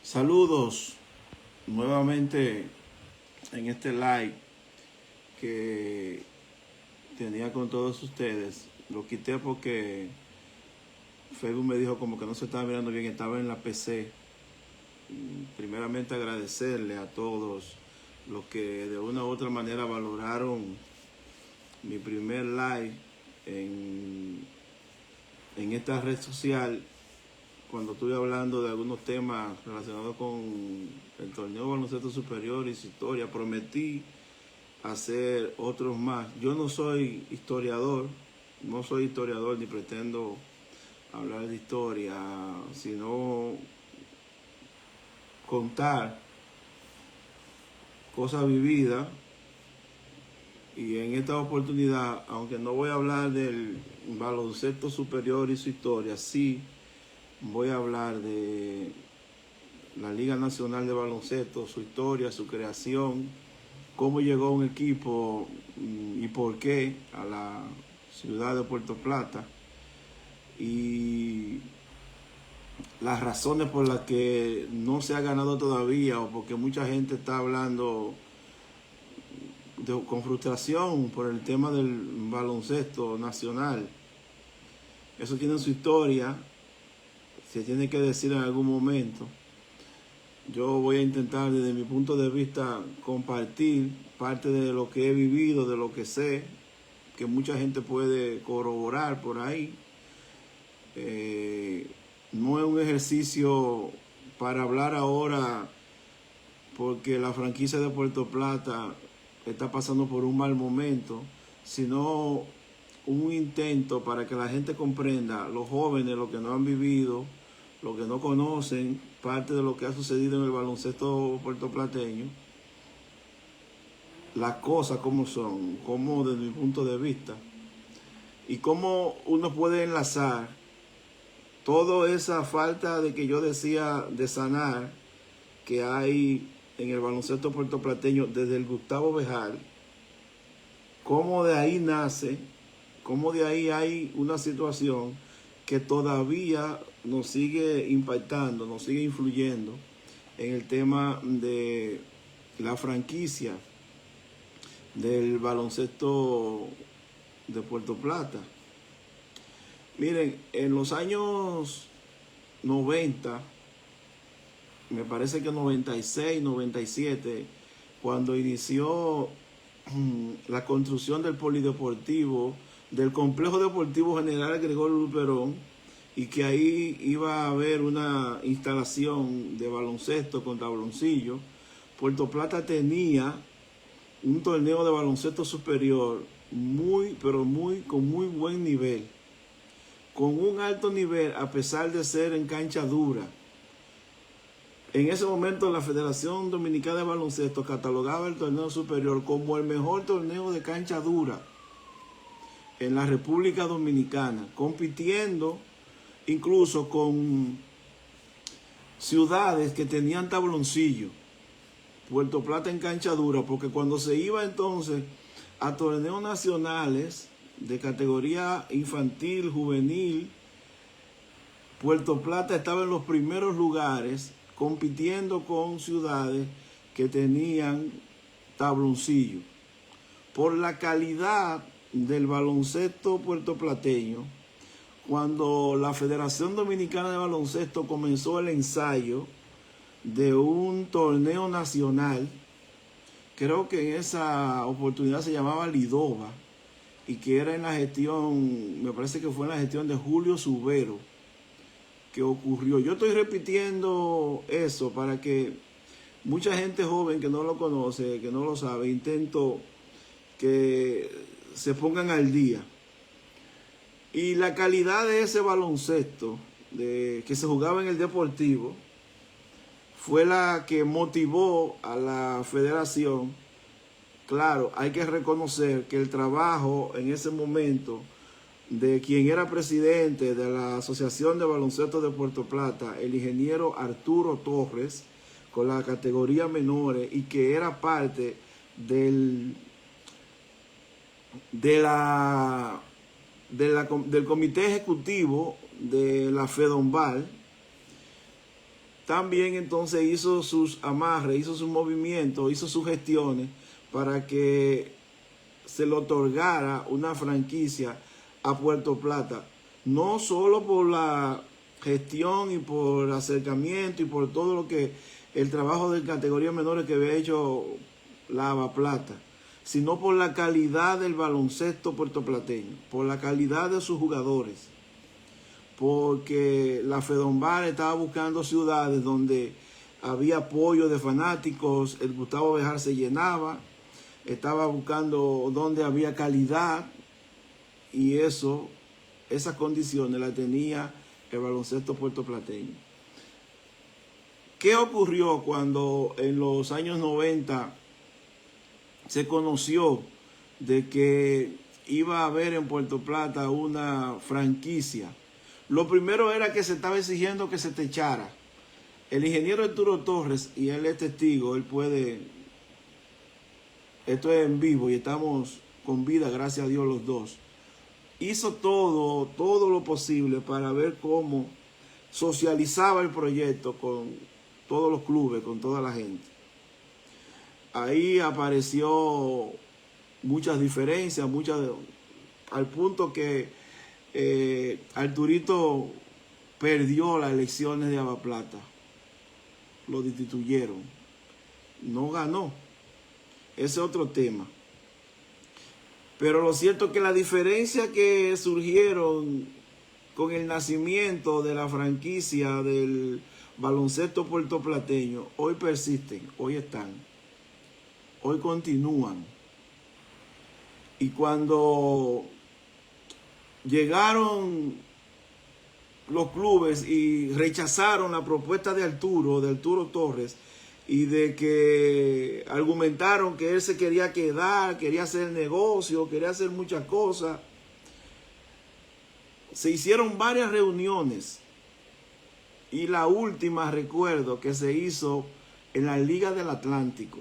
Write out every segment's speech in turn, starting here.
Saludos nuevamente en este live que tenía con todos ustedes. Lo quité porque Facebook me dijo como que no se estaba mirando bien, estaba en la PC. Primeramente agradecerle a todos los que de una u otra manera valoraron mi primer live en esta red social cuando estuve hablando de algunos temas relacionados con el torneo de baloncesto superior y su historia. Prometí hacer otros más. Yo no soy historiador ni pretendo hablar de historia, sino contar cosas vividas. Y en esta oportunidad, aunque no voy a hablar del baloncesto superior y su historia, sí voy a hablar de la Liga Nacional de Baloncesto, su historia, su creación, cómo llegó un equipo y por qué a la ciudad de Puerto Plata, y las razones por las que no se ha ganado todavía, o porque mucha gente está hablando con frustración por el tema del baloncesto nacional. Eso tiene su historia, se tiene que decir en algún momento. Yo voy a intentar desde mi punto de vista compartir parte de lo que he vivido, de lo que sé, que mucha gente puede corroborar por ahí. No es un ejercicio para hablar ahora porque la franquicia de Puerto Plata está pasando por un mal momento, sino un intento para que la gente comprenda, los jóvenes, los que no han vivido, los que no conocen parte de lo que ha sucedido en el baloncesto puertoplateño, las cosas como son, como desde mi punto de vista, y cómo uno puede enlazar toda esa falta de que yo decía de sanar que hay en el baloncesto puertoplateño desde el Gustavo Béjar, cómo de ahí nace, cómo de ahí hay una situación que todavía nos sigue impactando, nos sigue influyendo en el tema de la franquicia del baloncesto de Puerto Plata. Miren, en los años 90, me parece que 96, 97, cuando inició la construcción del polideportivo, del complejo deportivo General Gregorio Luperón, y que ahí iba a haber una instalación de baloncesto con tabloncillo, Puerto Plata tenía un torneo de baloncesto superior con muy buen nivel, con un alto nivel a pesar de ser en cancha dura. En ese momento la Federación Dominicana de Baloncesto catalogaba el torneo superior como el mejor torneo de cancha dura en la República Dominicana, compitiendo incluso con ciudades que tenían tabloncillo. Puerto Plata en cancha dura, porque cuando se iba entonces a torneos nacionales de categoría infantil, juvenil, Puerto Plata estaba en los primeros lugares compitiendo con ciudades que tenían tabloncillo. Por la calidad del baloncesto puertoplateño, cuando la Federación Dominicana de Baloncesto comenzó el ensayo de un torneo nacional, creo que en esa oportunidad se llamaba Lidova, y que era en la gestión, me parece que fue en la gestión de Julio Subero, que ocurrió. Yo estoy repitiendo eso para que mucha gente joven que no lo conoce, que no lo sabe, intento que se pongan al día. Y la calidad de ese baloncesto que se jugaba en el Deportivo fue la que motivó a la federación. Claro, hay que reconocer que el trabajo en ese momento de quien era presidente de la Asociación de Baloncesto de Puerto Plata, el ingeniero Arturo Torres, con la categoría menores, y que era parte del comité ejecutivo de la FEDOMBAL, también entonces hizo sus amarres, hizo sus movimientos, hizo sus gestiones para que se le otorgara una franquicia a Puerto Plata. No solo por la gestión y por acercamiento y por todo lo que el trabajo de categorías menores que había hecho la Ava Plata, sino por la calidad del baloncesto puertoplateño, por la calidad de sus jugadores, porque la Fedombar estaba buscando ciudades donde había apoyo de fanáticos, el Gustavo Béjar se llenaba, estaba buscando donde había calidad, y esas condiciones las tenía el baloncesto puertoplateño. ¿Qué ocurrió cuando en los años 90 se conoció de que iba a haber en Puerto Plata una franquicia? Lo primero era que se estaba exigiendo que se techara. El ingeniero Arturo Torres, y él es testigo, él puede, esto es en vivo y estamos con vida, gracias a Dios los dos, hizo todo lo posible para ver cómo socializaba el proyecto con todos los clubes, con toda la gente. Ahí apareció muchas diferencias, al punto que Arturito perdió las elecciones de Ava Plata. Lo destituyeron. No ganó. Ese es otro tema. Pero lo cierto es que las diferencias que surgieron con el nacimiento de la franquicia del baloncesto puertoplateño hoy persisten, hoy están, hoy continúan. Y cuando llegaron los clubes y rechazaron la propuesta de Arturo Torres, y de que argumentaron que él se quería quedar, quería hacer negocio, quería hacer muchas cosas, se hicieron varias reuniones, y la última recuerdo que se hizo en la Liga del Atlántico.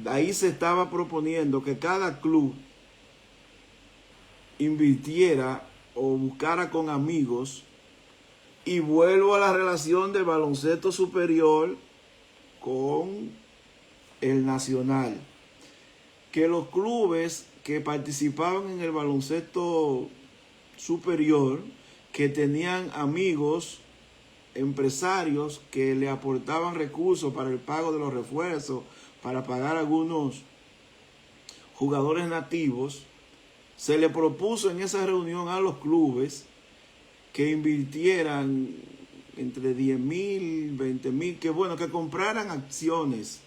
Ahí se estaba proponiendo que cada club invirtiera o buscara con amigos, y vuelvo a la relación del baloncesto superior con el nacional, que los clubes que participaban en el baloncesto superior, que tenían amigos empresarios que le aportaban recursos para el pago de los refuerzos, para pagar algunos jugadores nativos, se le propuso en esa reunión a los clubes que invirtieran entre 10,000, 20,000, que bueno, que compraran acciones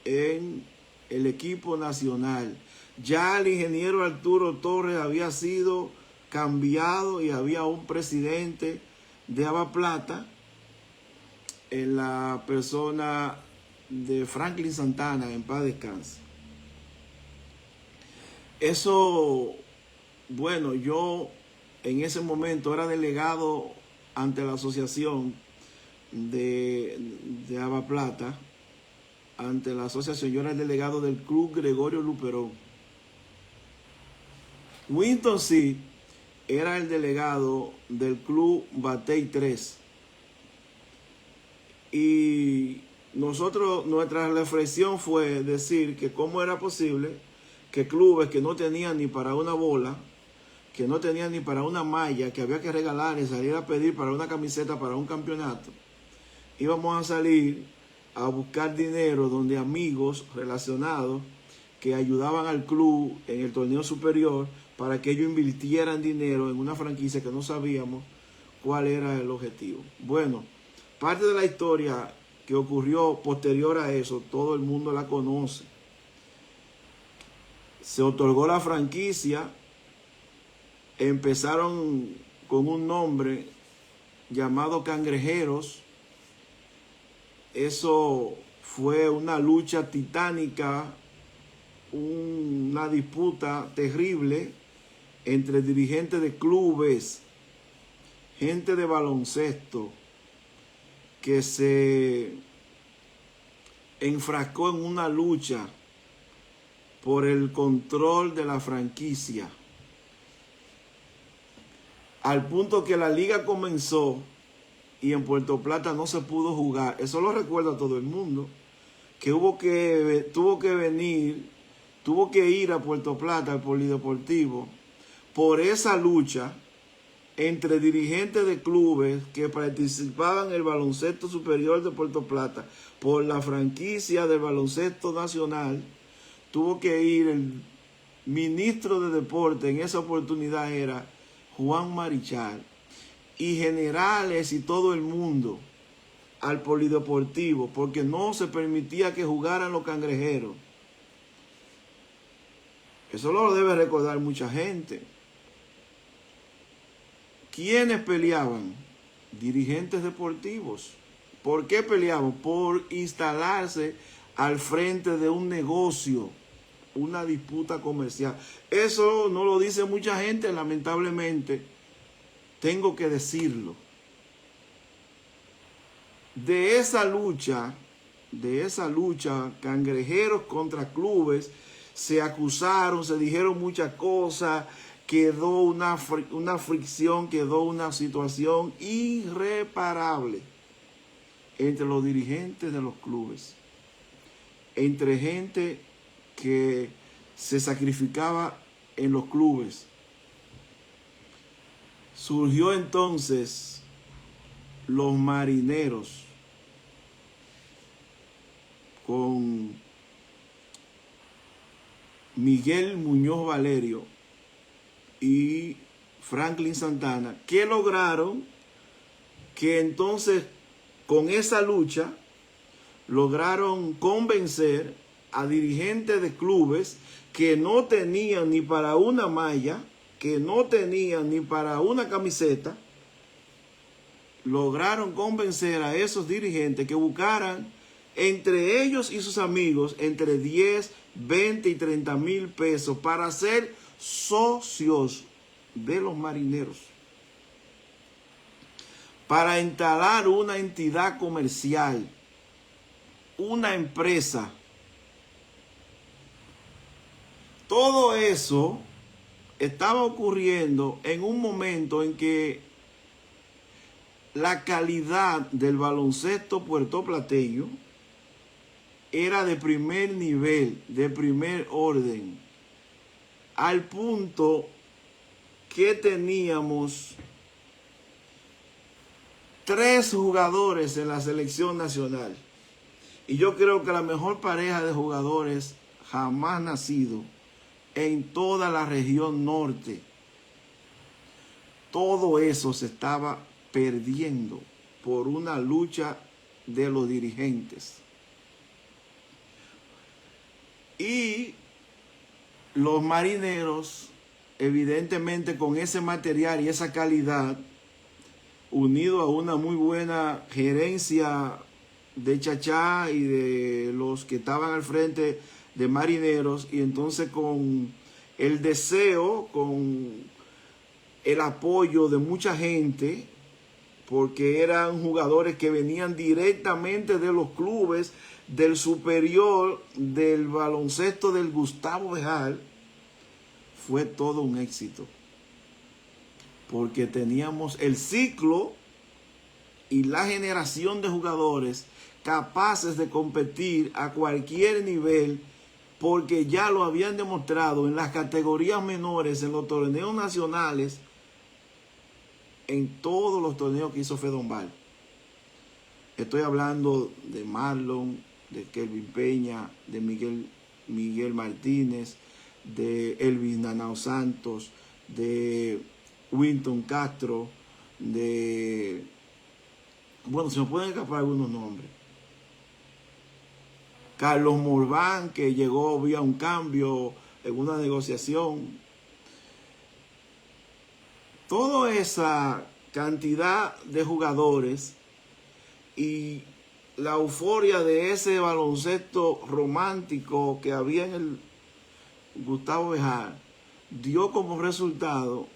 en el equipo nacional. Ya el ingeniero Arturo Torres había sido cambiado y había un presidente de Ava Plata en la persona de Franklin Santana, en paz descanse. Eso, bueno, yo en ese momento era delegado ante la asociación de Ava Plata, ante la asociación, yo era el delegado del Club Gregorio Luperón. Winston C. era el delegado del Club Batey 3. Y nuestra reflexión fue decir que cómo era posible que clubes que no tenían ni para una bola, que no tenían ni para una malla, que había que regalar y salir a pedir para una camiseta para un campeonato, íbamos a salir a buscar dinero donde amigos relacionados que ayudaban al club en el torneo superior para que ellos invirtieran dinero en una franquicia que no sabíamos cuál era el objetivo. Bueno, parte de la historia que ocurrió posterior a eso, todo el mundo la conoce. Se otorgó la franquicia, empezaron con un nombre llamado Cangrejeros. Eso fue una lucha titánica, una disputa terrible entre dirigentes de clubes, gente de baloncesto, que se enfrascó en una lucha por el control de la franquicia, al punto que la liga comenzó y en Puerto Plata no se pudo jugar. Eso lo recuerda todo el mundo, que tuvo que ir a Puerto Plata, al Polideportivo, por esa lucha entre dirigentes de clubes que participaban en el baloncesto superior de Puerto Plata por la franquicia del baloncesto nacional. Tuvo que ir el ministro de deporte, en esa oportunidad era Juan Marichal, y generales y todo el mundo al Polideportivo, porque no se permitía que jugaran los cangrejeros. Eso lo debe recordar mucha gente. ¿Quiénes peleaban? Dirigentes deportivos. ¿Por qué peleaban? Por instalarse al frente de un negocio, una disputa comercial. Eso no lo dice mucha gente, lamentablemente. Tengo que decirlo. De esa lucha, cangrejeros contra clubes, se acusaron, se dijeron muchas cosas, quedó una fricción, quedó una situación irreparable entre los dirigentes de los clubes, entre gente que se sacrificaba en los clubes. Surgió entonces los Marineros con Miguel Muñoz Valerio y Franklin Santana, que lograron que entonces con esa lucha lograron convencer a dirigentes de clubes que no tenían ni para una malla, que no tenían ni para una camiseta. Lograron convencer a esos dirigentes que buscaran entre ellos y sus amigos entre 10, 20 y 30 mil pesos para ser socios de los Marineros, para instalar una entidad comercial, una empresa. Todo eso estaba ocurriendo en un momento en que la calidad del baloncesto puertoplateño era de primer nivel, de primer orden, al punto que teníamos 3 jugadores en la selección nacional. Y yo creo que la mejor pareja de jugadores jamás nacido en toda la región norte. Todo eso se estaba perdiendo por una lucha de los dirigentes. Y los Marineros, evidentemente con ese material y esa calidad, unido a una muy buena gerencia de Chachá y de los que estaban al frente de Marineros, y entonces con el deseo, con el apoyo de mucha gente, porque eran jugadores que venían directamente de los clubes del superior del baloncesto del Gustavo Béjar, fue todo un éxito, porque teníamos el ciclo y la generación de jugadores capaces de competir a cualquier nivel, porque ya lo habían demostrado en las categorías menores, en los torneos nacionales, en todos los torneos que hizo Fedombal. Estoy hablando de Marlon, de Kelvin Peña, de Miguel Martínez, de Elvis Nanao Santos, de Winton Castro, de... Bueno, se me pueden escapar algunos nombres. Carlos Morván, que llegó vía un cambio en una negociación. Toda esa cantidad de jugadores y la euforia de ese baloncesto romántico que había en el Gustavo Béjar dio como resultado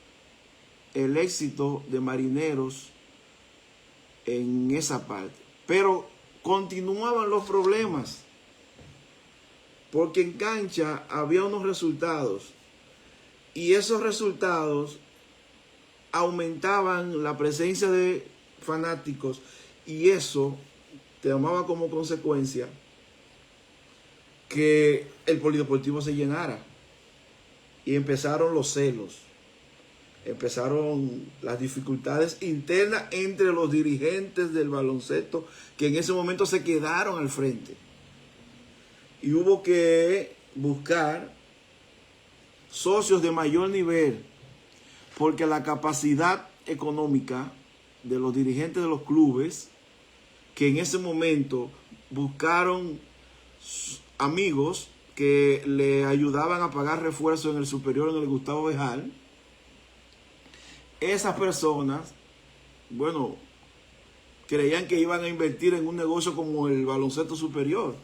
el éxito de Marineros en esa parte. Pero continuaban los problemas, porque en cancha había unos resultados y esos resultados aumentaban la presencia de fanáticos, y eso tomaba como consecuencia que el polideportivo se llenara. Y empezaron los celos, empezaron las dificultades internas entre los dirigentes del baloncesto, que en ese momento se quedaron al frente. Y hubo que buscar socios de mayor nivel, porque la capacidad económica de los dirigentes de los clubes, que en ese momento buscaron amigos que le ayudaban a pagar refuerzos en el superior, en el Gustavo Bejal, esas personas, bueno, creían que iban a invertir en un negocio como el baloncesto superior.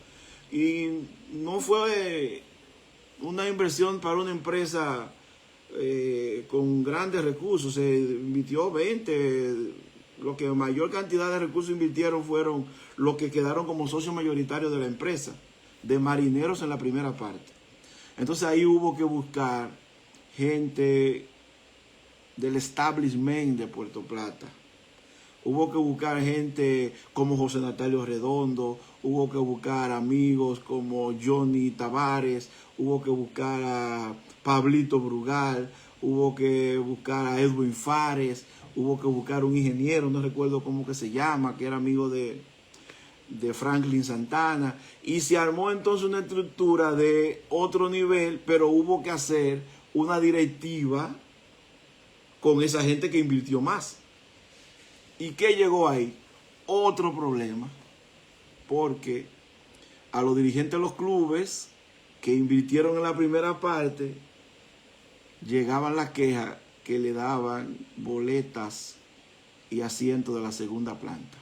Y no fue una inversión para una empresa con grandes recursos. Se invirtió 20. Lo que mayor cantidad de recursos invirtieron fueron los que quedaron como socios mayoritarios de la empresa, de Marineros en la primera parte. Entonces ahí hubo que buscar gente del establishment de Puerto Plata. Hubo que buscar gente como José Natalio Redondo, hubo que buscar amigos como Johnny Tavares, hubo que buscar a Pablito Brugal, hubo que buscar a Edwin Fares, hubo que buscar un ingeniero, no recuerdo cómo que se llama, que era amigo de Franklin Santana, y se armó entonces una estructura de otro nivel, pero hubo que hacer una directiva con esa gente que invirtió más. ¿Y qué llegó ahí? Otro problema, porque a los dirigentes de los clubes que invirtieron en la primera parte, llegaban las quejas que le daban boletas y asientos de la segunda planta.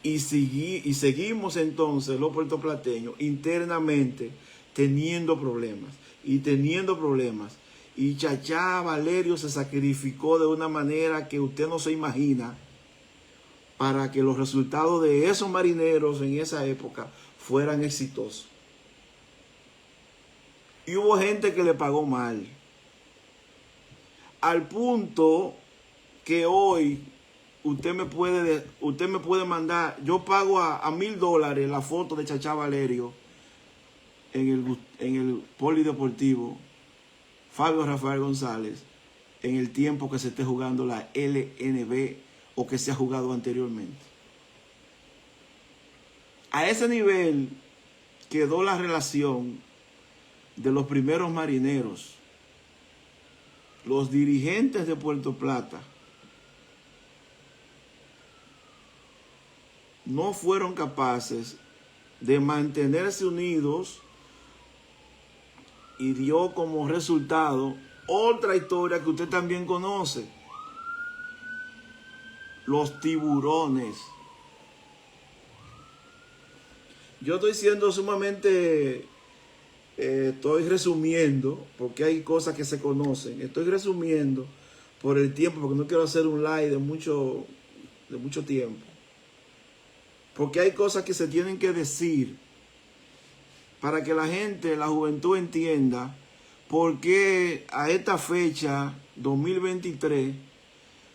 Y seguimos entonces los puertoplateños internamente teniendo problemas. Y Chachá Valerio se sacrificó de una manera que usted no se imagina para que los resultados de esos marineros en esa época fueran exitosos. Y hubo gente que le pagó mal. Al punto que hoy usted me puede mandar, yo pago a $1,000 la foto de Chachá Valerio en el polideportivo Fabio Rafael González en el tiempo que se esté jugando la LNB o que se ha jugado anteriormente. A ese nivel quedó la relación de los primeros marineros. Los dirigentes de Puerto Plata no fueron capaces de mantenerse unidos, y dio como resultado otra historia que usted también conoce: los tiburones. Yo estoy siendo sumamente, estoy resumiendo, porque hay cosas que se conocen. Estoy resumiendo por el tiempo, porque no quiero hacer un live de mucho tiempo. Porque hay cosas que se tienen que decir para que la gente, la juventud entienda por qué a esta fecha, 2023,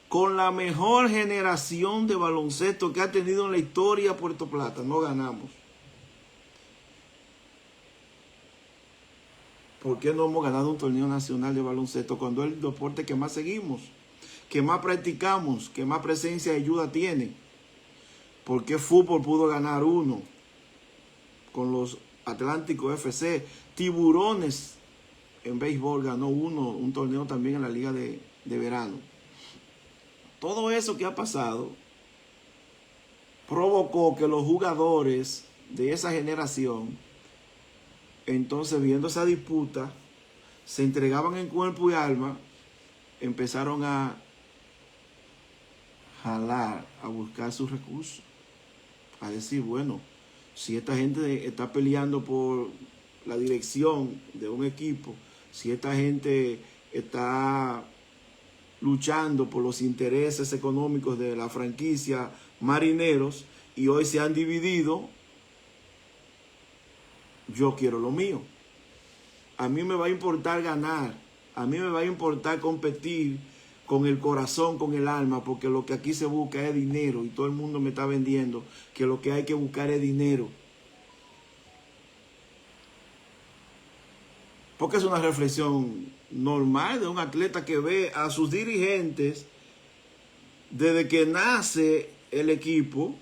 con la mejor generación de baloncesto que ha tenido en la historia Puerto Plata, no ganamos. ¿Por qué no hemos ganado un torneo nacional de baloncesto cuando es el deporte que más seguimos, que más practicamos, que más presencia y ayuda tiene? ¿Por qué fútbol pudo ganar uno con los Atlántico FC? Tiburones en béisbol ganó un torneo también en la liga de verano. Todo eso que ha pasado provocó que los jugadores de esa generación, entonces viendo esa disputa, se entregaban en cuerpo y alma, empezaron a jalar, a buscar sus recursos, a decir, bueno, si esta gente está peleando por la dirección de un equipo, si esta gente está luchando por los intereses económicos de la franquicia Marineros y hoy se han dividido, yo quiero lo mío. A mí me va a importar ganar, a mí me va a importar competir con el corazón, con el alma, porque lo que aquí se busca es dinero y todo el mundo me está vendiendo que lo que hay que buscar es dinero. Porque es una reflexión normal de un atleta que ve a sus dirigentes desde que nace el equipo.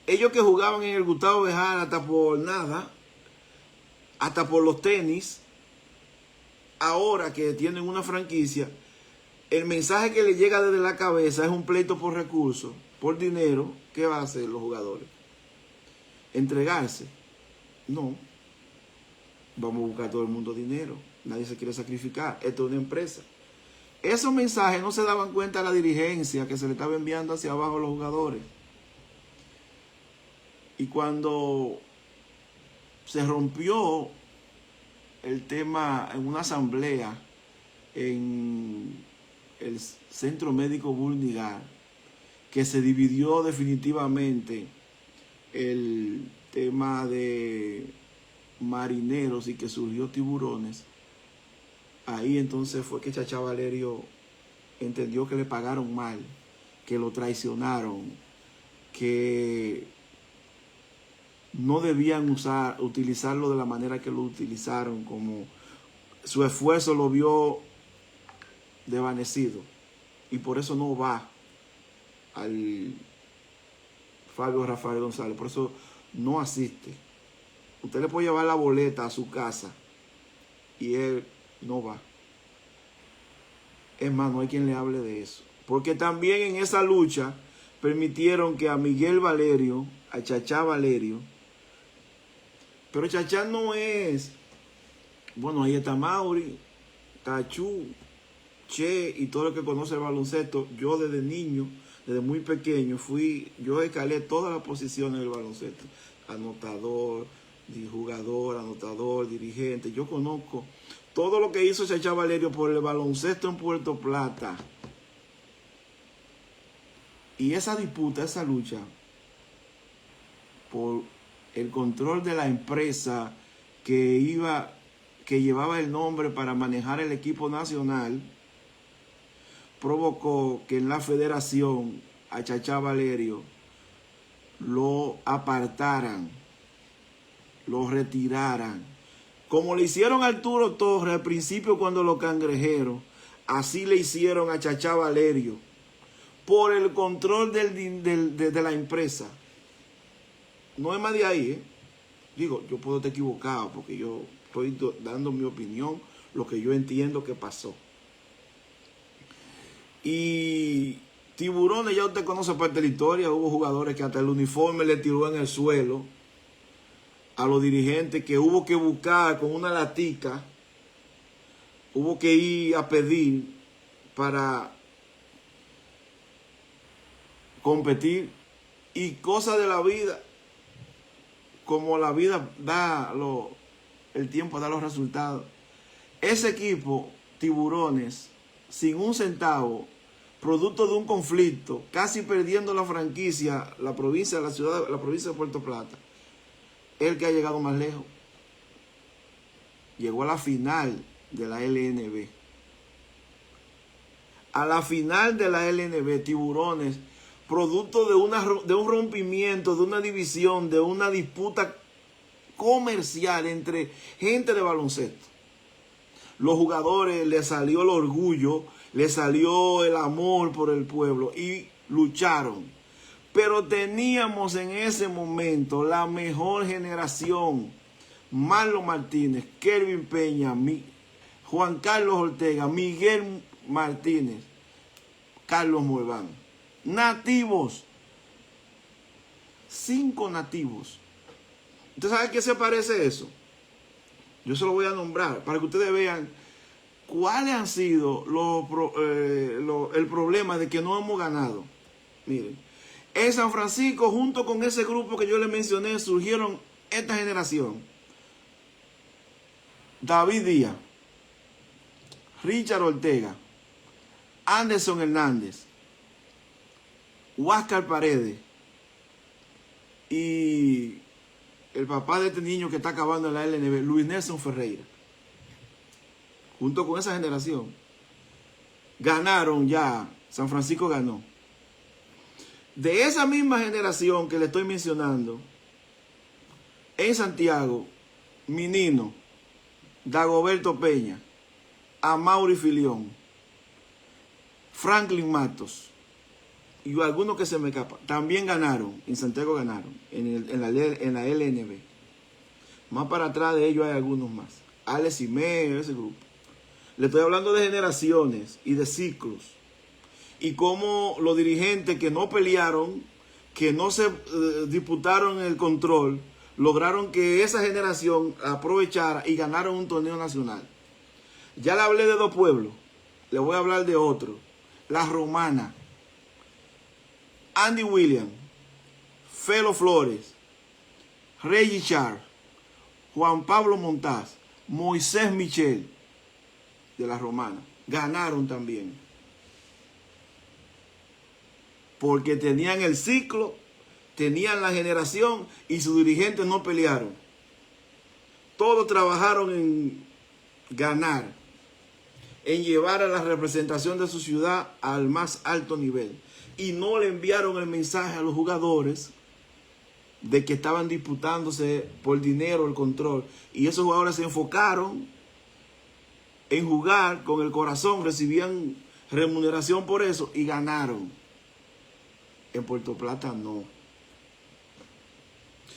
Ellos que jugaban en el Gustavo Béjara hasta por nada, hasta por los tenis, ahora que tienen una franquicia, el mensaje que le llega desde la cabeza es un pleito por recursos, por dinero. ¿Qué van a hacer los jugadores? ¿Entregarse? No. Vamos a buscar todo el mundo dinero. Nadie se quiere sacrificar. Esto es una empresa. Esos mensajes no se daban cuenta a la dirigencia que se le estaba enviando hacia abajo a los jugadores. Y cuando se rompió el tema en una asamblea en el Centro Médico Burnigar, que se dividió definitivamente el tema de Marineros y que surgió Tiburones, ahí entonces fue que Chacha Valerio entendió que le pagaron mal, que lo traicionaron, que no debían utilizarlo de la manera que lo utilizaron, como su esfuerzo lo vio desvanecido y por eso no va al Fabio Rafael González, por eso no asiste. Usted le puede llevar la boleta a su casa y él no va. Es más, no hay quien le hable de eso. Porque también en esa lucha permitieron que a Miguel Valerio, a Chachá Valerio, pero Chachá no es, bueno, ahí está Mauri, Cachú, Che y todo lo que conoce el baloncesto. Yo desde niño, desde muy pequeño, yo escalé todas las posiciones del baloncesto. Anotador, jugador, anotador, dirigente. Yo conozco todo lo que hizo Chachá Valerio por el baloncesto en Puerto Plata. Y esa disputa, esa lucha por el control de la empresa que llevaba el nombre para manejar el equipo nacional, provocó que en la federación a Chachá Valerio lo apartaran, lo retiraran. Como le hicieron a Arturo Torres al principio cuando lo cangrejeron, así le hicieron a Chachá Valerio por el control de la empresa. No es más de ahí, ¿eh? Digo, yo puedo estar equivocado porque yo estoy dando mi opinión, lo que yo entiendo que pasó. Y Tiburones, ya usted conoce parte de la historia, hubo jugadores que hasta el uniforme le tiró en el suelo a los dirigentes, que hubo que buscar con una latica, hubo que ir a pedir para competir, y cosas de la vida, como la vida da el tiempo da los resultados. Ese equipo, Tiburones, sin un centavo, producto de un conflicto, casi perdiendo la franquicia, la provincia de Puerto Plata, el que ha llegado más lejos. Llegó a la final de la LNB. A la final de la LNB, Tiburones, producto de un rompimiento, de una división, de una disputa comercial entre gente de baloncesto. Los jugadores les salió el orgullo, les salió el amor por el pueblo y lucharon. Pero teníamos en ese momento la mejor generación. Marlon Martínez, Kelvin Peña, Juan Carlos Ortega, Miguel Martínez, Carlos Morván. Nativos. 5 nativos. ¿Usted sabe a qué se parece eso? Yo se lo voy a nombrar para que ustedes vean cuáles han sido el problema de que no hemos ganado. Miren, en San Francisco, junto con ese grupo que yo les mencioné, surgieron esta generación. David Díaz, Richard Ortega, Anderson Hernández, Huáscar Paredes y el papá de este niño que está acabando en la LNB, Luis Nelson Ferreira. Junto con esa generación, ganaron ya. San Francisco ganó. De esa misma generación que le estoy mencionando, en Santiago, Minino, Dagoberto Peña, Amaury Filión, Franklin Matos y algunos que se me escapan, también ganaron. En Santiago ganaron, en la LNB. Más para atrás de ellos hay algunos más. Alex Imeo, ese grupo. Le estoy hablando de generaciones y de ciclos. Y cómo los dirigentes que no pelearon, que no se disputaron el control, lograron que esa generación aprovechara y ganaron un torneo nacional. Ya le hablé de dos pueblos, le voy a hablar de otro. La Romana, Andy Williams, Felo Flores, Reggie Char, Juan Pablo Montaz, Moisés Michel, de la Romana, ganaron también. Porque tenían el ciclo, tenían la generación y sus dirigentes no pelearon. Todos trabajaron en ganar, en llevar a la representación de su ciudad al más alto nivel. Y no le enviaron el mensaje a los jugadores de que estaban disputándose por dinero el control. Y esos jugadores se enfocaron en jugar con el corazón, recibían remuneración por eso y ganaron. En Puerto Plata no.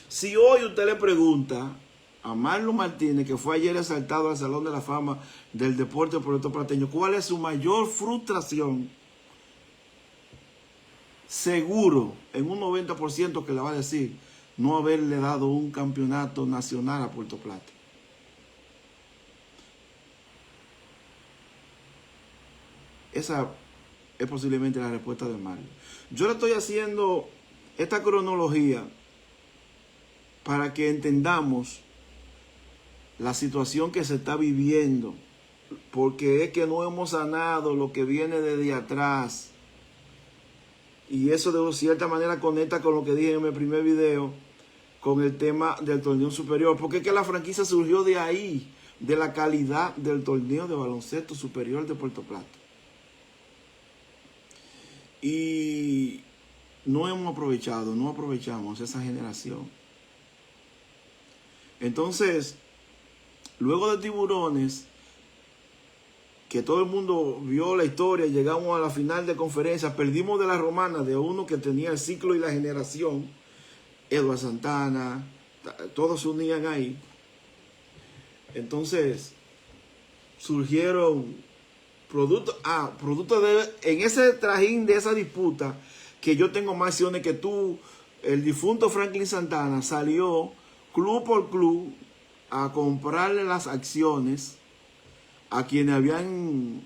Si hoy usted le pregunta a Marlon Martínez, que fue ayer exaltado al Salón de la Fama del Deporte puertorriqueño, ¿cuál es su mayor frustración? Seguro, en un 90% que le va a decir, no haberle dado un campeonato nacional a Puerto Plata. Esa es posiblemente la respuesta de Marlon. Yo le estoy haciendo esta cronología para que entendamos la situación que se está viviendo, porque es que no hemos sanado lo que viene desde atrás. Y eso de cierta manera conecta con lo que dije en mi primer video, con el tema del torneo superior, porque es que la franquicia surgió de ahí, de la calidad del torneo de baloncesto superior de Puerto Plata. Y no aprovechamos esa generación. Entonces, luego de Tiburones, que todo el mundo vio la historia, llegamos a la final de conferencia, perdimos de la Romana, de uno que tenía el ciclo y la generación, Eduardo Santana, todos se unían ahí. Entonces, surgieron producto en ese trajín de esa disputa, que yo tengo más acciones que tú, el difunto Franklin Santana salió club por club a comprarle las acciones a quienes habían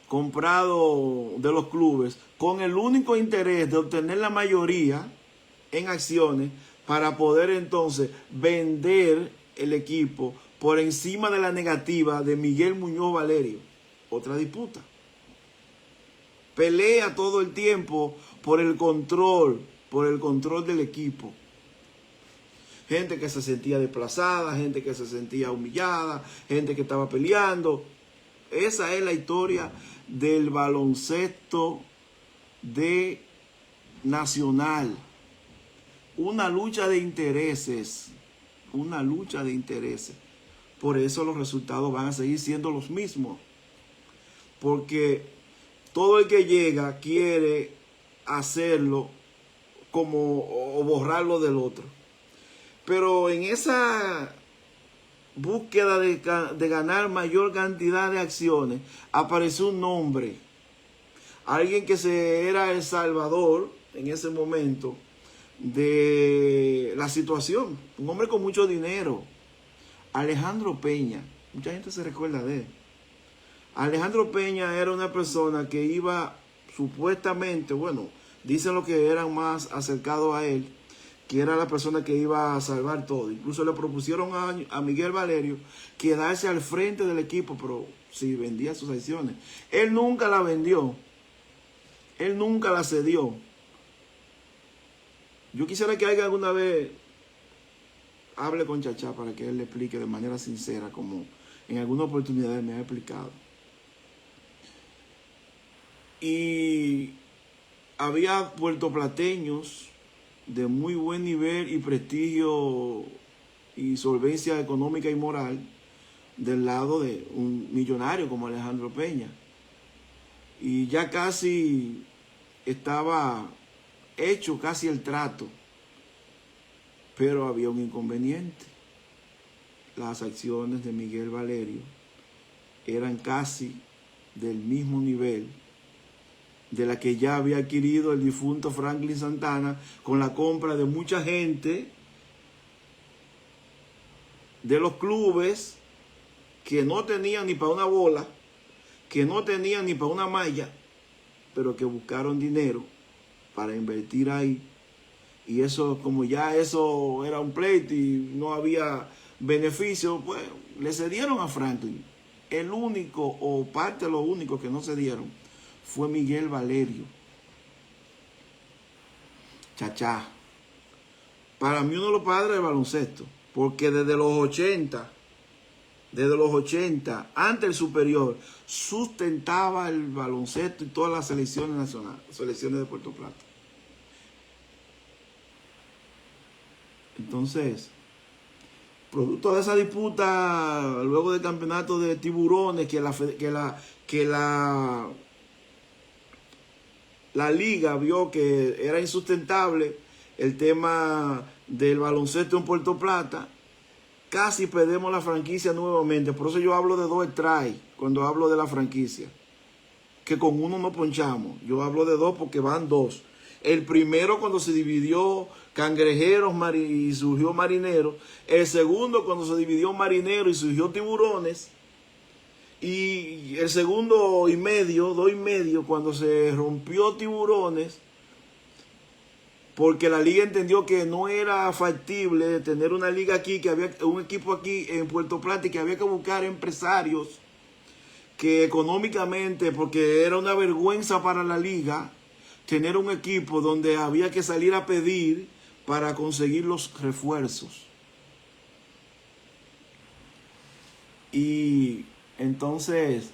comprado de los clubes, con el único interés de obtener la mayoría en acciones para poder entonces vender el equipo por encima de la negativa de Miguel Muñoz Valerio. Otra disputa. Pelea todo el tiempo por el control del equipo. Gente que se sentía desplazada, gente que se sentía humillada, gente que estaba peleando. Esa es la historia del baloncesto nacional. Una lucha de intereses. Por eso los resultados van a seguir siendo los mismos. Porque todo el que llega quiere hacerlo como o borrarlo del otro. Pero en esa búsqueda de ganar mayor cantidad de acciones, apareció un nombre. Alguien que era el salvador en ese momento de la situación. Un hombre con mucho dinero. Alejandro Peña. Mucha gente se recuerda de él. Alejandro Peña era una persona que iba supuestamente, bueno, dicen los que eran más acercados a él, que era la persona que iba a salvar todo. Incluso le propusieron a Miguel Valerio quedarse al frente del equipo, pero si vendía sus acciones. Él nunca la vendió. Él nunca la cedió. Yo quisiera que alguien alguna vez hable con Chachá para que él le explique de manera sincera, como en alguna oportunidad me ha explicado. Y había puertoplateños de muy buen nivel y prestigio y solvencia económica y moral del lado de un millonario como Alejandro Peña. Y ya casi estaba hecho casi el trato, pero había un inconveniente. Las acciones de Miguel Valerio eran casi del mismo nivel de la que ya había adquirido el difunto Franklin Santana con la compra de mucha gente de los clubes que no tenían ni para una bola, que no tenían ni para una malla, pero que buscaron dinero para invertir ahí. Y eso, como ya eso era un pleito y no había beneficio, pues le cedieron a Franklin. El único, o parte de los únicos que no cedieron, fue Miguel Valerio. Chachá. Para mí uno de los padres del baloncesto, porque desde los 80, ante el superior, sustentaba el baloncesto y todas las selecciones nacionales, selecciones de Puerto Plata. Entonces, producto de esa disputa, luego del campeonato de tiburones, la liga vio que era insustentable el tema del baloncesto en Puerto Plata, casi perdemos la franquicia nuevamente. Por eso yo hablo de 2 strikes cuando hablo de la franquicia, que con uno no ponchamos. Yo hablo de 2 porque van 2. El primero cuando se dividió Cangrejeros y surgió Marineros. El segundo cuando se dividió Marineros y surgió Tiburones. Y el segundo y medio, 2 y medio, cuando se rompió Tiburones, porque la liga entendió que no era factible tener una liga aquí, que había un equipo aquí en Puerto Plata y que había que buscar empresarios que económicamente, porque era una vergüenza para la liga tener un equipo donde había que salir a pedir para conseguir los refuerzos. Y entonces,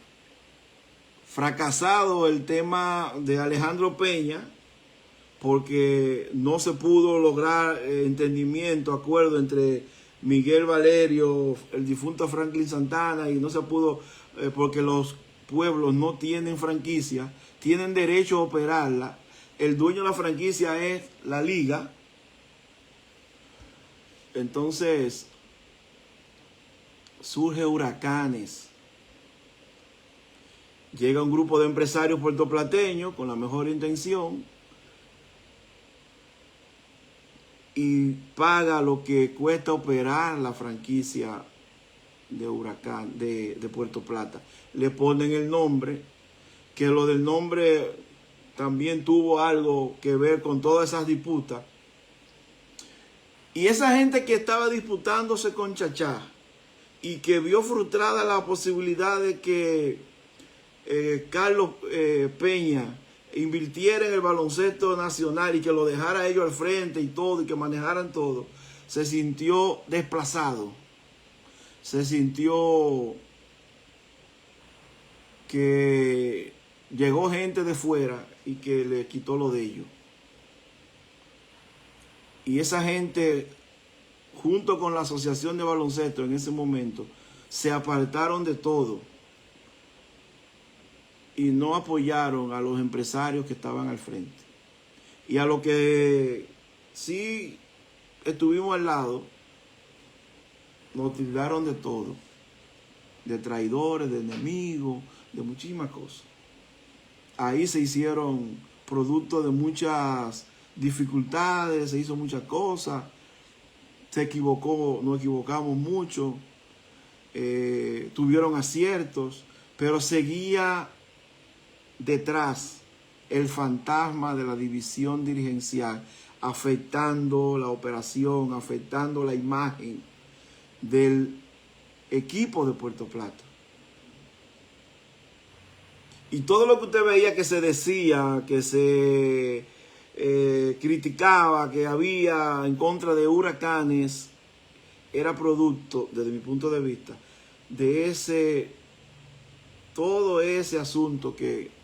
fracasado el tema de Alejandro Peña, porque no se pudo lograr entendimiento, acuerdo entre Miguel Valerio, el difunto Franklin Santana, y no se pudo, porque los pueblos no tienen franquicia, tienen derecho a operarla. El dueño de la franquicia es la liga. Entonces, surge Huracanes. Llega un grupo de empresarios puertoplateños con la mejor intención y paga lo que cuesta operar la franquicia de Huracán de Puerto Plata. Le ponen el nombre, que lo del nombre también tuvo algo que ver con todas esas disputas. Y esa gente que estaba disputándose con Chachá y que vio frustrada la posibilidad de que Carlos Peña invirtiera en el baloncesto nacional y que lo dejara ellos al frente y todo, y que manejaran todo, se sintió desplazado. Se sintió que llegó gente de fuera y que le quitó lo de ellos. Y esa gente, junto con la asociación de baloncesto en ese momento, se apartaron de todo y no apoyaron a los empresarios que estaban al frente. Y a los que sí estuvimos al lado, nos tildaron de todo, de traidores, de enemigos, de muchísimas cosas. Ahí se hicieron producto de muchas dificultades, se hizo muchas cosas, se equivocó, nos equivocamos mucho, tuvieron aciertos, pero seguía detrás el fantasma de la división dirigencial, afectando la operación, afectando la imagen del equipo de Puerto Plata. Y todo lo que usted veía que se decía, que se criticaba, que había en contra de Huracanes, era producto, desde mi punto de vista, de todo ese asunto que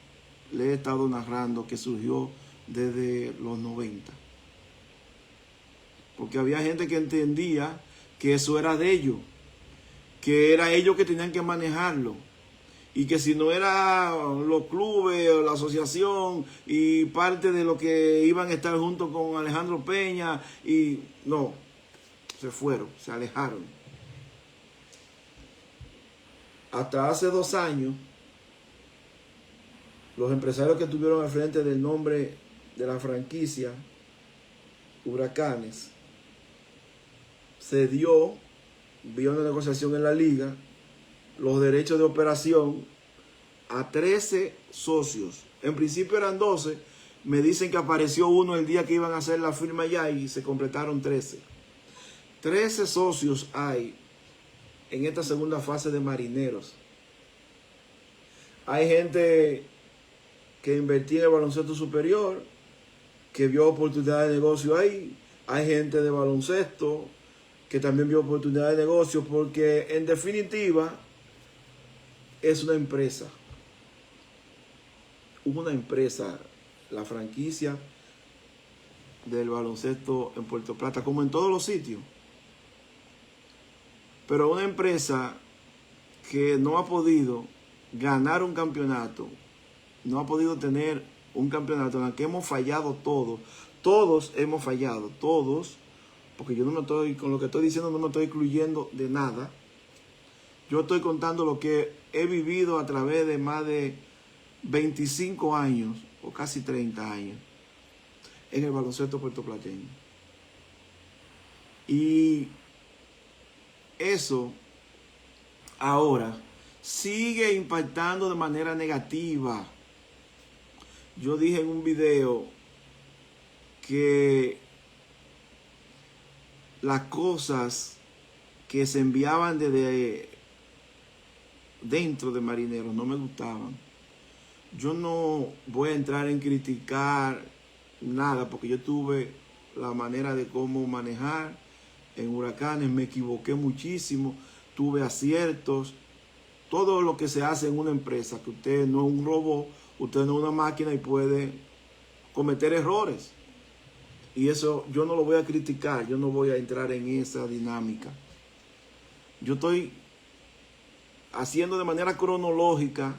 le he estado narrando que surgió desde los 90. Porque había gente que entendía que eso era de ellos, que era ellos que tenían que manejarlo. Y que si no era los clubes o la asociación y parte de lo que iban a estar junto con Alejandro Peña, y no, se fueron, se alejaron. Hasta hace 2 años, los empresarios que estuvieron al frente del nombre de la franquicia Huracanes, se dio, vía una negociación en la liga, los derechos de operación a 13 socios. En principio eran 12. Me dicen que apareció uno el día que iban a hacer la firma ya y se completaron 13. 13 socios hay en esta segunda fase de Marineros. Hay gente que invertía en el baloncesto superior, que vio oportunidades de negocio ahí. Hay gente de baloncesto que también vio oportunidades de negocio, porque en definitiva es una empresa. Una empresa, la franquicia del baloncesto en Puerto Plata, como en todos los sitios. Pero una empresa que no ha podido ganar un campeonato, no ha podido tener un campeonato en el que hemos fallado todos. Todos hemos fallado, todos, porque yo no me estoy, con lo que estoy diciendo no me estoy excluyendo de nada. Yo estoy contando lo que he vivido a través de más de 25 años, o casi 30 años, en el baloncesto puertoplateño. Y eso ahora sigue impactando de manera negativa. Yo dije en un video que las cosas que se enviaban desde dentro de Marineros no me gustaban. Yo no voy a entrar en criticar nada, porque yo tuve la manera de cómo manejar en Huracanes, me equivoqué muchísimo, tuve aciertos. Todo lo que se hace en una empresa, que usted no es un robot, usted no es una máquina y puede cometer errores. Y eso yo no lo voy a criticar, yo no voy a entrar en esa dinámica. Yo estoy haciendo de manera cronológica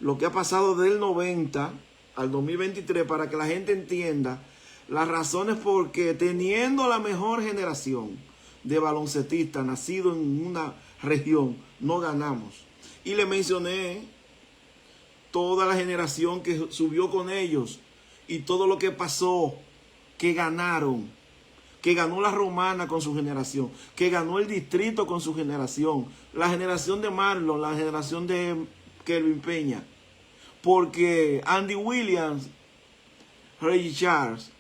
lo que ha pasado del 90 al 2023 para que la gente entienda las razones por qué, teniendo la mejor generación de baloncetistas nacido en una región, no ganamos. Y le mencioné toda la generación que subió con ellos y todo lo que pasó, que ganaron, que ganó la Romana con su generación, que ganó el distrito con su generación, la generación de Marlon, la generación de Kelvin Peña, porque Andy Williams, Reggie Charles,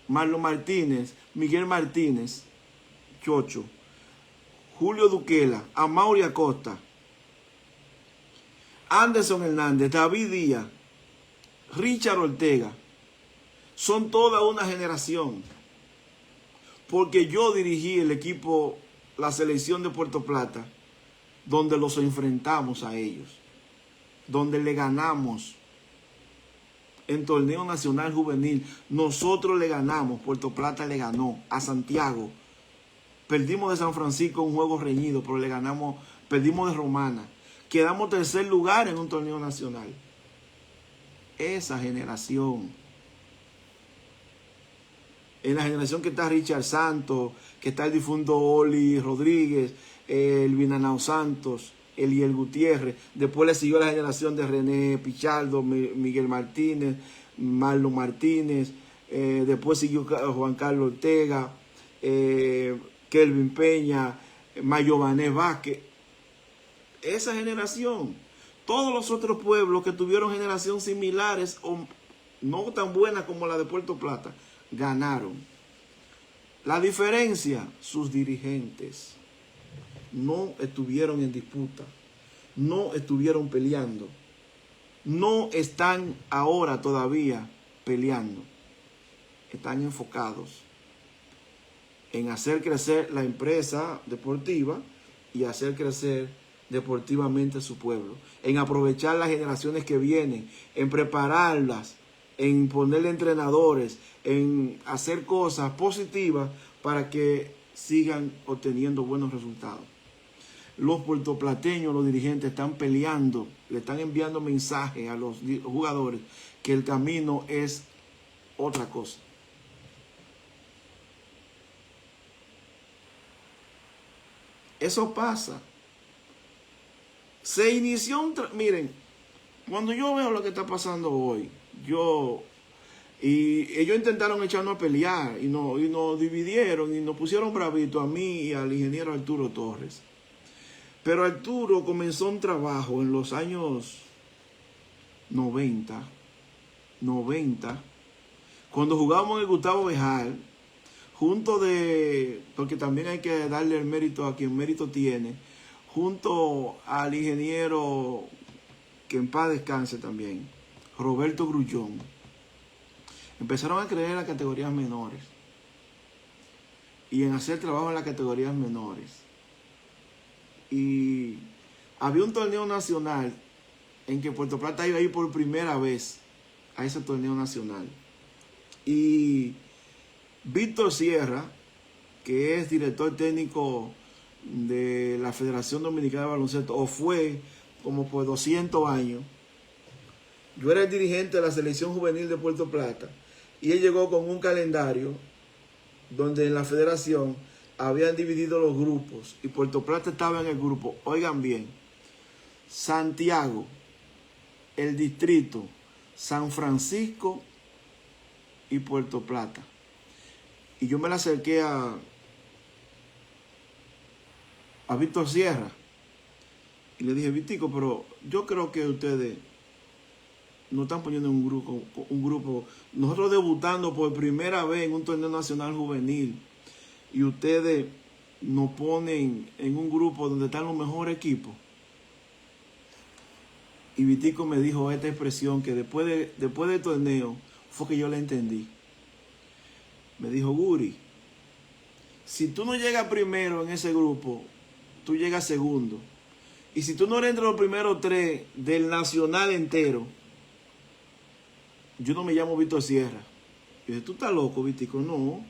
Marlon Martínez, Miguel Martínez, Chocho, Julio Duquela, Amaury Acosta, Anderson Hernández, David Díaz, Richard Ortega, son toda una generación. Porque yo dirigí el equipo, la selección de Puerto Plata, donde los enfrentamos a ellos, donde le ganamos en torneo nacional juvenil. Nosotros le ganamos, Puerto Plata le ganó a Santiago. Perdimos de San Francisco un juego reñido, pero le ganamos, perdimos de Romana. Quedamos 3er lugar en un torneo nacional. Esa generación. En la generación que está Richard Santos, que está el difunto Oli Rodríguez, el Vinanao Santos, Eliel Gutiérrez. Después le siguió la generación de René Pichardo, Miguel Martínez, Marlon Martínez. Después siguió Juan Carlos Ortega, Kelvin Peña, Mayovanés Vázquez. Esa generación. Todos los otros pueblos que tuvieron generación similares o no tan buenas como la de Puerto Plata, ganaron. La diferencia, sus dirigentes no estuvieron en disputa, no estuvieron peleando, no están ahora todavía peleando, están enfocados en hacer crecer la empresa deportiva y hacer crecer deportivamente a su pueblo, en aprovechar las generaciones que vienen, en prepararlas, en ponerle entrenadores, en hacer cosas positivas para que sigan obteniendo buenos resultados. Los puertoplateños, los dirigentes están peleando, le están enviando mensajes a los jugadores que el camino es otra cosa. Eso pasa. Se inició miren, cuando yo veo lo que está pasando hoy, y ellos intentaron echarnos a pelear y nos dividieron y nos pusieron bravito a mí y al ingeniero Arturo Torres. Pero Arturo comenzó un trabajo en los años 90, cuando jugábamos en el Gustavo Béjar, porque también hay que darle el mérito a quien mérito tiene, junto al ingeniero, que en paz descanse también, Roberto Grullón. Empezaron a creer en las categorías menores y en hacer trabajo en las categorías menores. Y había un torneo nacional en que Puerto Plata iba a ir por primera vez a ese torneo nacional. Y Víctor Sierra, que es director técnico de la Federación Dominicana de Baloncesto, o fue como por 200 años, yo era el dirigente de la selección juvenil de Puerto Plata, y él llegó con un calendario donde en la federación habían dividido los grupos y Puerto Plata estaba en el grupo, oigan bien, Santiago, el distrito, San Francisco y Puerto Plata. Y yo me la acerqué a Víctor Sierra y le dije, Vitico, pero yo creo que ustedes nos están poniendo en un grupo, nosotros debutando por primera vez en un torneo nacional juvenil, y ustedes nos ponen en un grupo donde están los mejores equipos. Y Vitico me dijo esta expresión que después del torneo fue que yo la entendí. Me dijo, Guri, si tú no llegas primero en ese grupo, tú llegas segundo. Y si tú no eres entre los primeros 3 del nacional entero, yo no me llamo Víctor Sierra. Y dije, ¿tú estás loco, Vitico? No.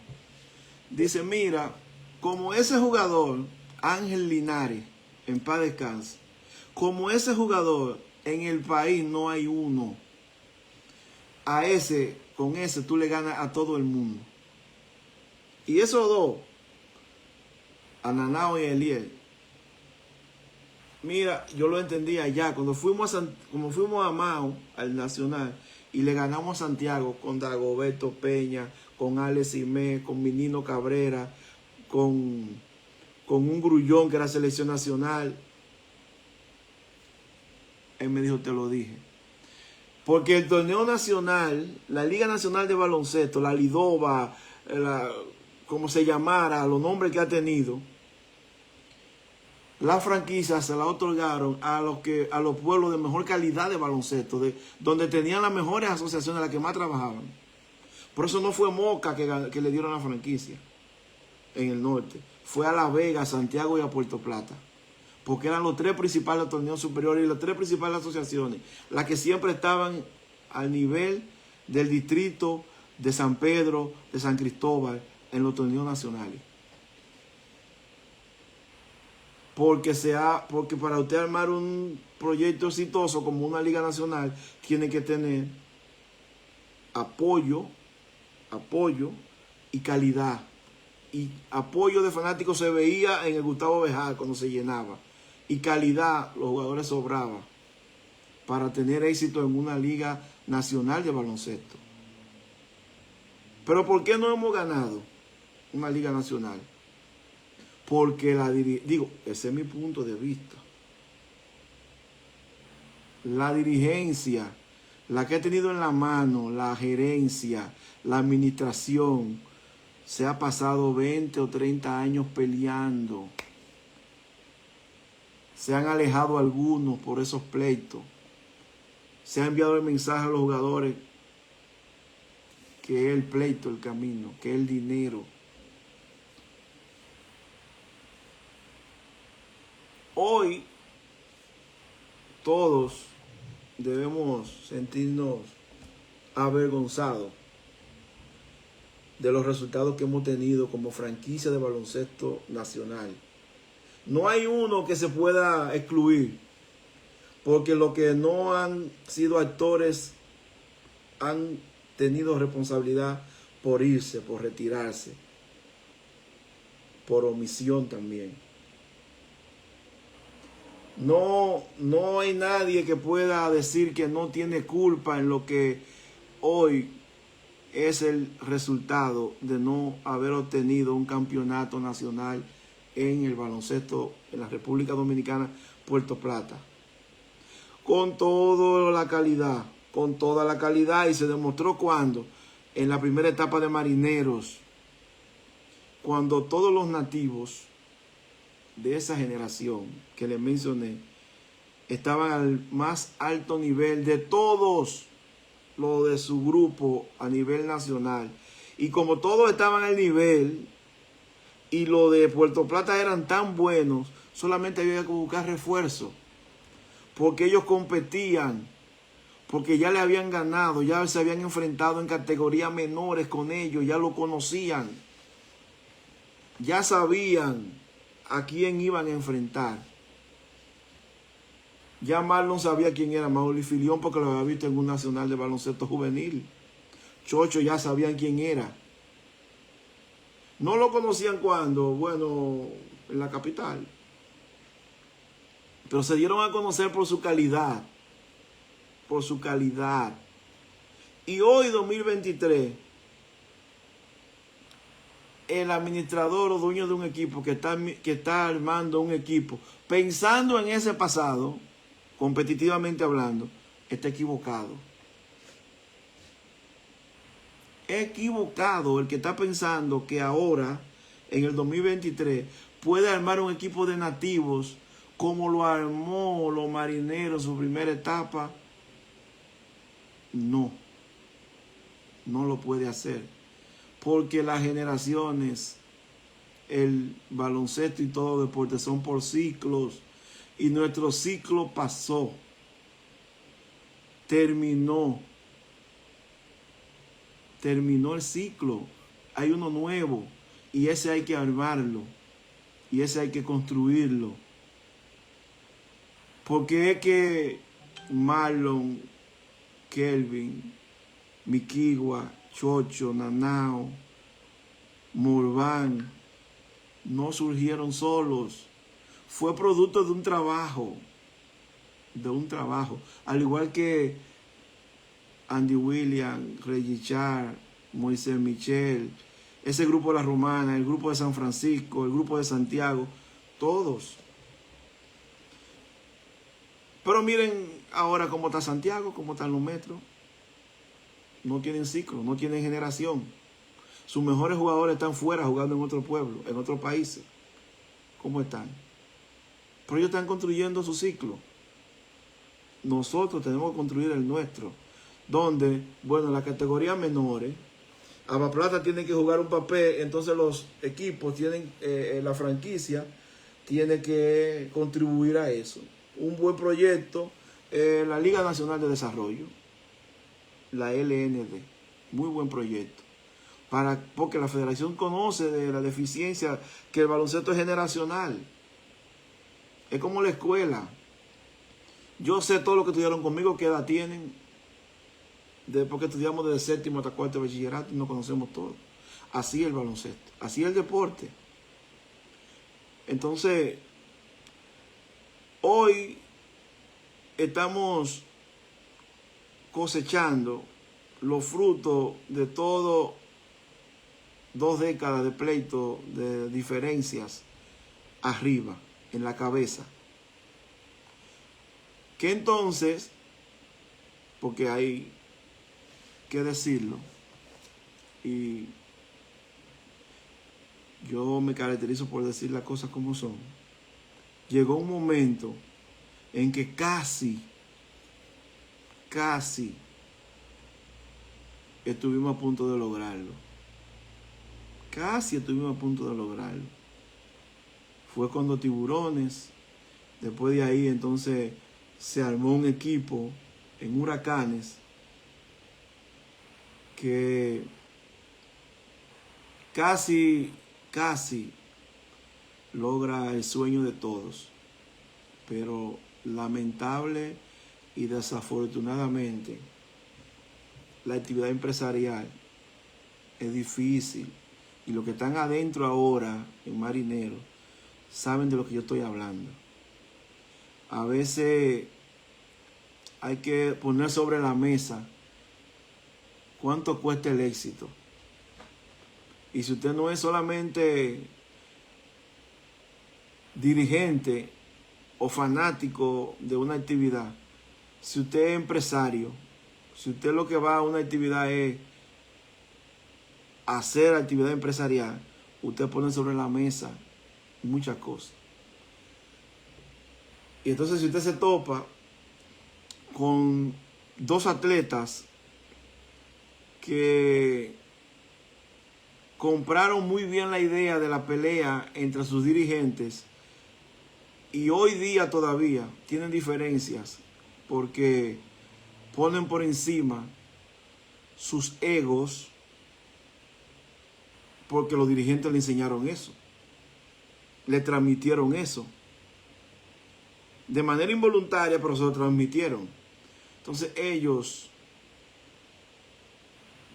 Dice, mira, como ese jugador, Ángel Linares, en paz descanse, como ese jugador, en el país no hay uno. Con ese tú le ganas a todo el mundo. Y esos dos, Ananao y Eliel, mira, yo lo entendí allá, cuando fuimos a Mao, al Nacional, y le ganamos a Santiago con Dagoberto Peña, con Alex Simé, con Minino Cabrera, con un Grullón que era selección nacional. Él me dijo, te lo dije. Porque el torneo nacional, la Liga Nacional de Baloncesto, la Lidova, como se llamara, los nombres que ha tenido, las franquicias se la otorgaron a los pueblos de mejor calidad de baloncesto, donde tenían las mejores asociaciones, las que más trabajaban. Por eso no fue Moca que le dieron la franquicia en el norte. Fue a La Vega, a Santiago y a Puerto Plata. Porque eran los 3 principales torneos superiores y las 3 principales asociaciones, las que siempre estaban al nivel del distrito de San Pedro, de San Cristóbal, en los torneos nacionales. Porque para usted armar un proyecto exitoso como una liga nacional, tiene que tener apoyo y calidad. Y apoyo de fanáticos se veía en el Gustavo Béjar cuando se llenaba. Y calidad, los jugadores sobraban para tener éxito en una liga nacional de baloncesto. Pero ¿por qué no hemos ganado una liga nacional? Porque ese es mi punto de vista. La dirigencia, la que ha tenido en la mano, la gerencia, la administración, se ha pasado 20 o 30 años peleando. Se han alejado algunos por esos pleitos. Se ha enviado el mensaje a los jugadores que es el pleito, el camino, que es el dinero. Hoy todos debemos sentirnos avergonzados de los resultados que hemos tenido como franquicia de baloncesto nacional. No hay uno que se pueda excluir, porque los que no han sido actores han tenido responsabilidad por irse, por retirarse, por omisión también. No hay nadie que pueda decir que no tiene culpa en lo que hoy es el resultado de no haber obtenido un campeonato nacional en el baloncesto en la República Dominicana, Puerto Plata. Con toda la calidad, y se demostró cuando, en la primera etapa de Marineros, cuando todos los nativos de esa generación que les mencioné estaban al más alto nivel de todos los de su grupo a nivel nacional, y como todos estaban al nivel y los de Puerto Plata eran tan buenos, solamente había que buscar refuerzo, porque ellos competían, porque ya le habían ganado, ya se habían enfrentado en categorías menores con ellos, ya lo conocían, ya sabían a quién iban a enfrentar. Ya Marlon sabía quién era Mauli Filión, porque lo había visto en un nacional de baloncesto juvenil. Chocho ya sabían quién era. No lo conocían cuando, bueno, en la capital, pero se dieron a conocer por su calidad. Por su calidad. Y hoy, 2023, el administrador o dueño de un equipo que está armando un equipo pensando en ese pasado, competitivamente hablando, está equivocado. Equivocado el que está pensando que ahora, en el 2023, puede armar un equipo de nativos como lo armó los Marineros en su primera etapa. No lo puede hacer, porque las generaciones, el baloncesto y todo deporte son por ciclos, y nuestro ciclo pasó, terminó el ciclo, hay uno nuevo, y ese hay que armarlo, y ese hay que construirlo, porque es que Marlon, Kelvin, Miquigua, Chocho, Nanao, Morván, no surgieron solos. Fue producto de un trabajo. Al igual que Andy Williams, Reggie Char, Moisés Michel, ese grupo de La Romana, el grupo de San Francisco, el grupo de Santiago, todos. Pero miren ahora cómo está Santiago, cómo están los metros. No tienen ciclo, no tienen generación. Sus mejores jugadores están fuera jugando en otro pueblo, en otros países. ¿Cómo están? Pero ellos están construyendo su ciclo. Nosotros tenemos que construir el nuestro. Donde, bueno, las categorías menores, Ava Plata tiene que jugar un papel, entonces los equipos tienen, la franquicia tiene que contribuir a eso. Un buen proyecto, la Liga Nacional de Desarrollo, la LND, muy buen proyecto, porque la federación conoce de la deficiencia, que el baloncesto es generacional, es como la escuela. Yo sé todo lo que estudiaron conmigo, qué edad tienen, porque estudiamos desde séptimo hasta cuarto de bachillerato y nos conocemos todos. Así es el baloncesto, así es el deporte. Entonces, hoy estamos cosechando los frutos de todo 2 décadas de pleito, de diferencias arriba, en la cabeza. Que entonces, porque hay que decirlo, y yo me caracterizo por decir las cosas como son, llegó un momento en que casi estuvimos a punto de lograrlo. Casi estuvimos a punto de lograrlo. Fue cuando Tiburones, después de ahí entonces se armó un equipo en Huracanes que casi logra el sueño de todos, pero lamentable y desafortunadamente la actividad empresarial es difícil, y los que están adentro ahora en Marinero saben de lo que yo estoy hablando. A veces hay que poner sobre la mesa cuánto cuesta el éxito. Y si usted no es solamente dirigente o fanático de una actividad, si usted es empresario, si usted lo que va a una actividad es hacer actividad empresarial, usted pone sobre la mesa muchas cosas. Y entonces si usted se topa con dos atletas que compraron muy bien la idea de la pelea entre sus dirigentes y hoy día todavía tienen diferencias porque ponen por encima sus egos, porque los dirigentes le enseñaron eso, le transmitieron eso de manera involuntaria, pero se lo transmitieron. Entonces ellos,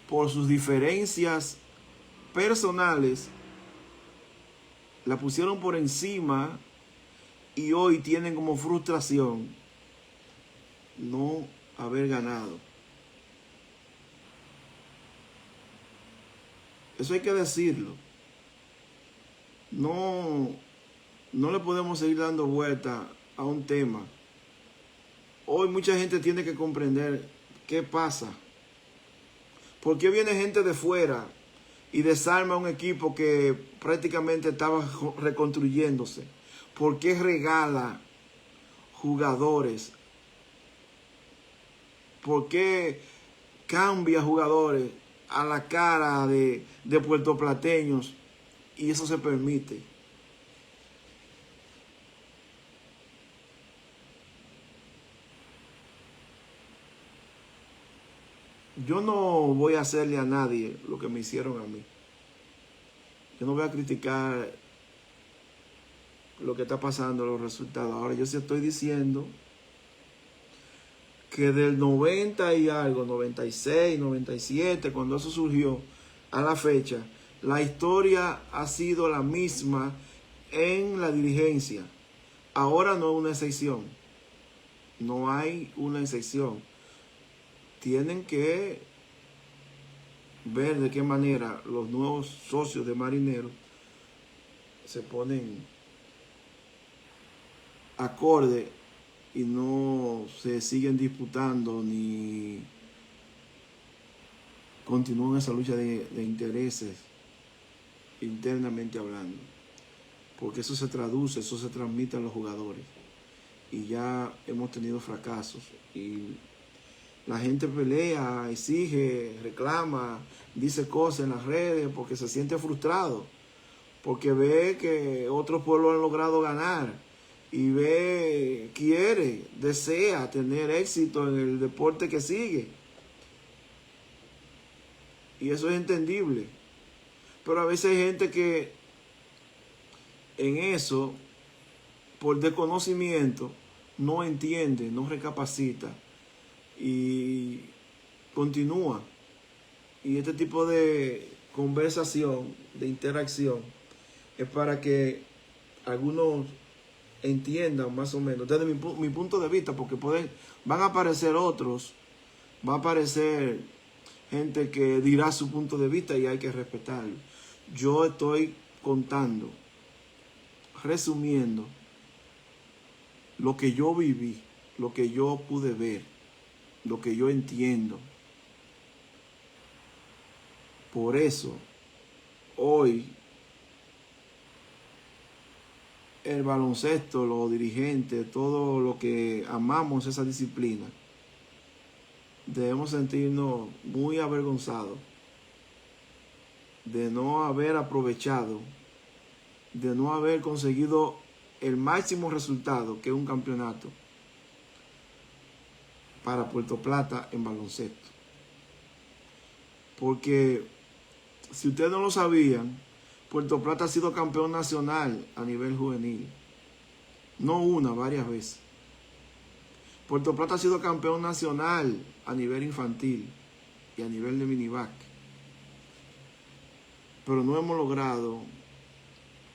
por sus diferencias personales, la pusieron por encima y hoy tienen como frustración no haber ganado. Eso hay que decirlo. No le podemos seguir dando vuelta a un tema. Hoy mucha gente tiene que comprender qué pasa. ¿Por qué viene gente de fuera y desarma un equipo que prácticamente estaba reconstruyéndose? ¿Por qué regala jugadores? ¿Por qué cambia jugadores a la cara de puertoplateños? Y eso se permite. Yo no voy a hacerle a nadie lo que me hicieron a mí. Yo no voy a criticar lo que está pasando, los resultados. Ahora yo sí estoy diciendo que del 90 y algo, 96, 97, cuando eso surgió, a la fecha, la historia ha sido la misma en la dirigencia. Ahora no es una excepción. No hay una excepción. Tienen que ver de qué manera los nuevos socios de Marinero se ponen acorde y no se siguen disputando ni continúan esa lucha de intereses internamente hablando, porque eso se traduce, eso se transmite a los jugadores, y ya hemos tenido fracasos y la gente pelea, exige, reclama, dice cosas en las redes porque se siente frustrado, porque ve que otros pueblos han logrado ganar y ve, quiere, desea tener éxito en el deporte que sigue. Y eso es entendible. Pero a veces hay gente que en eso, por desconocimiento, no entiende, no recapacita y continúa. Y este tipo de conversación, de interacción, es para que algunos entiendan más o menos, desde mi punto de vista, porque van a aparecer otros, va a aparecer gente que dirá su punto de vista y hay que respetarlo. Yo estoy contando, resumiendo, lo que yo viví, lo que yo pude ver, lo que yo entiendo. Por eso, hoy, el baloncesto, los dirigentes, todo lo que amamos esa disciplina, debemos sentirnos muy avergonzados de no haber aprovechado, de no haber conseguido el máximo resultado, que es un campeonato, para Puerto Plata en baloncesto. Porque si ustedes no lo sabían, Puerto Plata ha sido campeón nacional a nivel juvenil. No una, varias veces. Puerto Plata ha sido campeón nacional a nivel infantil y a nivel de minivac. Pero no hemos logrado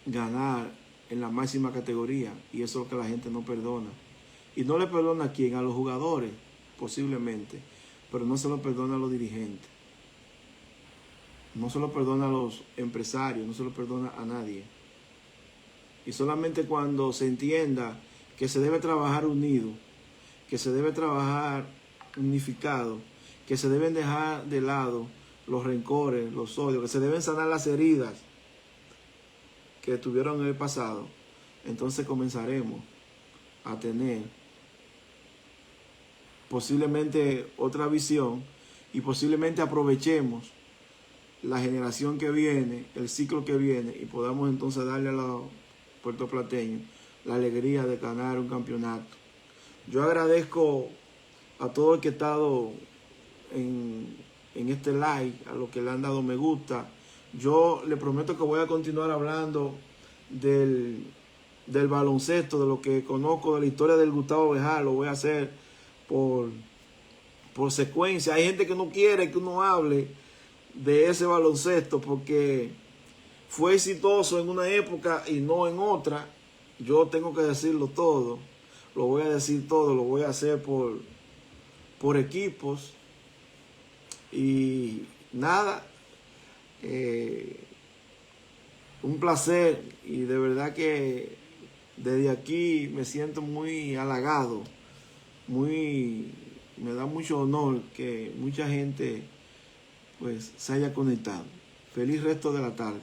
ganar en la máxima categoría, y eso es lo que la gente no perdona. Y no le perdona a quién, a los jugadores, posiblemente, pero no se lo perdona a los dirigentes. No se lo perdona a los empresarios, no se lo perdona a nadie. Y solamente cuando se entienda que se debe trabajar unido, que se debe trabajar unificado, que se deben dejar de lado los rencores, los odios, que se deben sanar las heridas que tuvieron en el pasado, entonces comenzaremos a tener posiblemente otra visión y posiblemente aprovechemos la generación que viene, el ciclo que viene, y podamos entonces darle a los puertoplateños la alegría de ganar un campeonato. Yo agradezco a todo el que ha estado en este live, a los que le han dado me gusta. Yo le prometo que voy a continuar hablando del baloncesto, de lo que conozco, de la historia del Gustavo Béjar. Lo voy a hacer por secuencia. Hay gente que no quiere que uno hable de ese baloncesto porque fue exitoso en una época y no en otra. Yo tengo que decirlo todo, lo voy a decir todo, lo voy a hacer por equipos. Y nada, un placer, y de verdad que desde aquí me siento muy halagado, me da mucho honor que mucha gente pues se haya conectado. Feliz resto de la tarde.